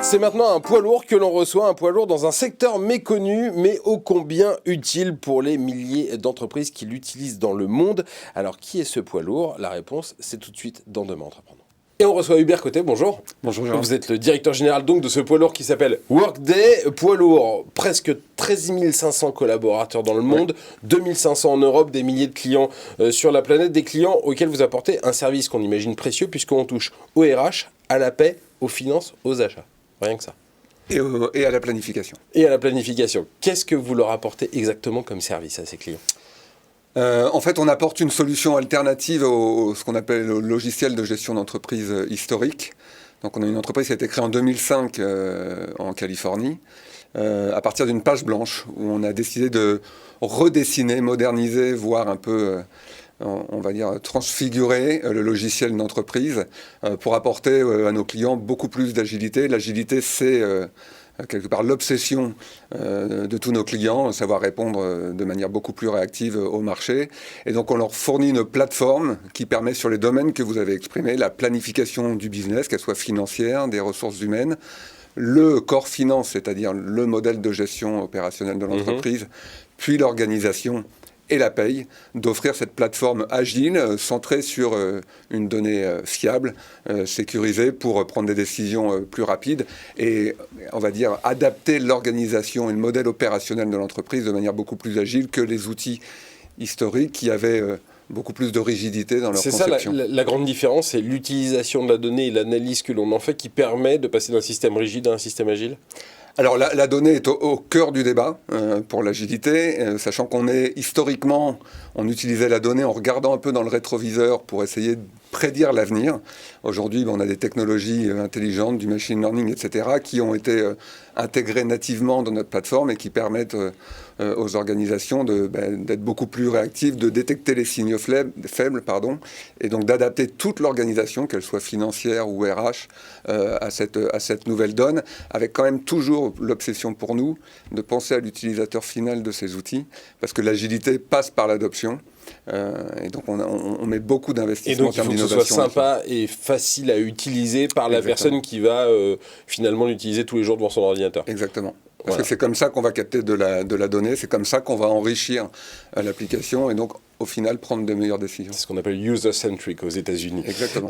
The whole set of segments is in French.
C'est maintenant un poids lourd que l'on reçoit, un poids lourd dans un secteur méconnu, mais ô combien utile pour les milliers d'entreprises qui l'utilisent dans le monde. Alors, qui est ce poids lourd? La réponse, c'est tout de suite dans Demain Entreprendre. Et on reçoit Hubert Côté, bonjour. Bonjour Gérard. Vous êtes le directeur général donc de ce poids lourd qui s'appelle Workday. Poids lourd, presque 13 500 collaborateurs dans le monde, 2500 en Europe, des milliers de clients sur la planète, des clients auxquels vous apportez un service qu'on imagine précieux puisqu'on touche au RH, à la paie, aux finances, aux achats. Rien que ça. Et à la planification. Et à la planification. Qu'est-ce que vous leur apportez exactement comme service à ces clients ? En fait, on apporte une solution alternative au ce qu'on appelle le logiciel de gestion d'entreprise historique. Donc, on a une entreprise qui a été créée en 2005 en Californie, à partir d'une page blanche où on a décidé de redessiner, moderniser, voire un peu, on va dire, transfigurer le logiciel d'entreprise pour apporter à nos clients beaucoup plus d'agilité. L'agilité, c'est quelque part l'obsession de tous nos clients, savoir répondre de manière beaucoup plus réactive au marché. Et donc on leur fournit une plateforme qui permet sur les domaines que vous avez exprimés, la planification du business, qu'elle soit financière, des ressources humaines, le core finance, c'est-à-dire le modèle de gestion opérationnelle de l'entreprise, puis l'organisation et la paye, d'offrir cette plateforme agile, centrée sur une donnée fiable, sécurisée pour prendre des décisions plus rapides et, on va dire, adapter l'organisation et le modèle opérationnel de l'entreprise de manière beaucoup plus agile que les outils historiques qui avaient beaucoup plus de rigidité dans leur conception. C'est ça la grande différence, c'est l'utilisation de la donnée et l'analyse que l'on en fait qui permet de passer d'un système rigide à un système agile. Alors la donnée est au cœur du débat pour l'agilité, sachant qu'on est historiquement, on utilisait la donnée en regardant un peu dans le rétroviseur pour essayer de prédire l'avenir. Aujourd'hui, on a des technologies intelligentes, du machine learning, etc., qui ont été intégrées nativement dans notre plateforme et qui permettent aux organisations d'être beaucoup plus réactives, de détecter les signaux faibles, et donc d'adapter toute l'organisation, qu'elle soit financière ou RH, à cette nouvelle donne, avec quand même toujours l'obsession pour nous de penser à l'utilisateur final de ces outils, parce que l'agilité passe par l'adoption. Et donc on met beaucoup d'investissements en termes d'innovation. Et donc il faut que ce soit sympa et facile à utiliser par la personne qui va finalement l'utiliser tous les jours devant son ordinateur. Exactement. Parce que c'est comme ça qu'on va capter de la donnée, c'est comme ça qu'on va enrichir l'application et donc au final prendre de meilleures décisions. C'est ce qu'on appelle user-centric aux États-Unis. Exactement.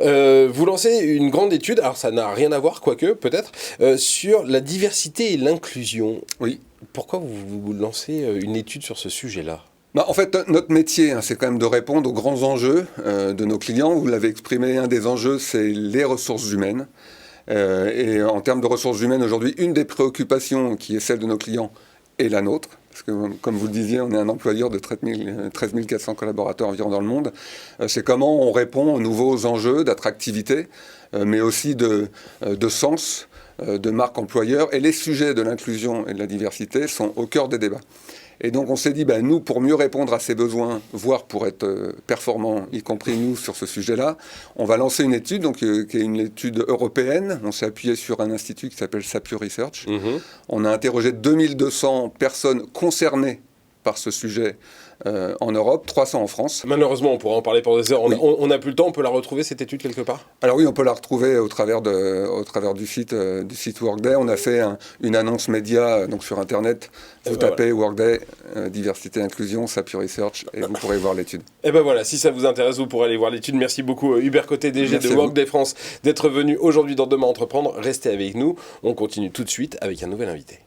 Vous lancez une grande étude, alors ça n'a rien à voir, quoique peut-être, sur la diversité et l'inclusion. Oui. Pourquoi vous lancez une étude sur ce sujet-là ? En fait, notre métier, c'est quand même de répondre aux grands enjeux de nos clients. Vous l'avez exprimé, un des enjeux, c'est les ressources humaines. Et en termes de ressources humaines, aujourd'hui, une des préoccupations qui est celle de nos clients est la nôtre. Parce que, comme vous le disiez, on est un employeur de 13 400 collaborateurs environ dans le monde. C'est comment on répond aux nouveaux enjeux d'attractivité, mais aussi de sens, de marque employeur. Et les sujets de l'inclusion et de la diversité sont au cœur des débats. Et donc on s'est dit, nous, pour mieux répondre à ces besoins, voire pour être performants, y compris nous, sur ce sujet-là, on va lancer une étude, qui est une étude européenne. On s'est appuyé sur un institut qui s'appelle Sapure Research. On a interrogé 2200 personnes concernées par ce sujet en Europe, 300 en France. Malheureusement, on pourra en parler pendant des heures. Oui. On n'a plus le temps, on peut la retrouver, cette étude, quelque part ? Alors oui, on peut la retrouver au travers du site Workday. On a fait une annonce média donc sur Internet. Vous tapez Workday, diversité, inclusion, Sapure Research, et vous pourrez voir l'étude. Et ben voilà, si ça vous intéresse, vous pourrez aller voir l'étude. Merci beaucoup Hubert Côté, DG Merci de Workday France, d'être venu aujourd'hui dans Demain Entreprendre. Restez avec nous, on continue tout de suite avec un nouvel invité.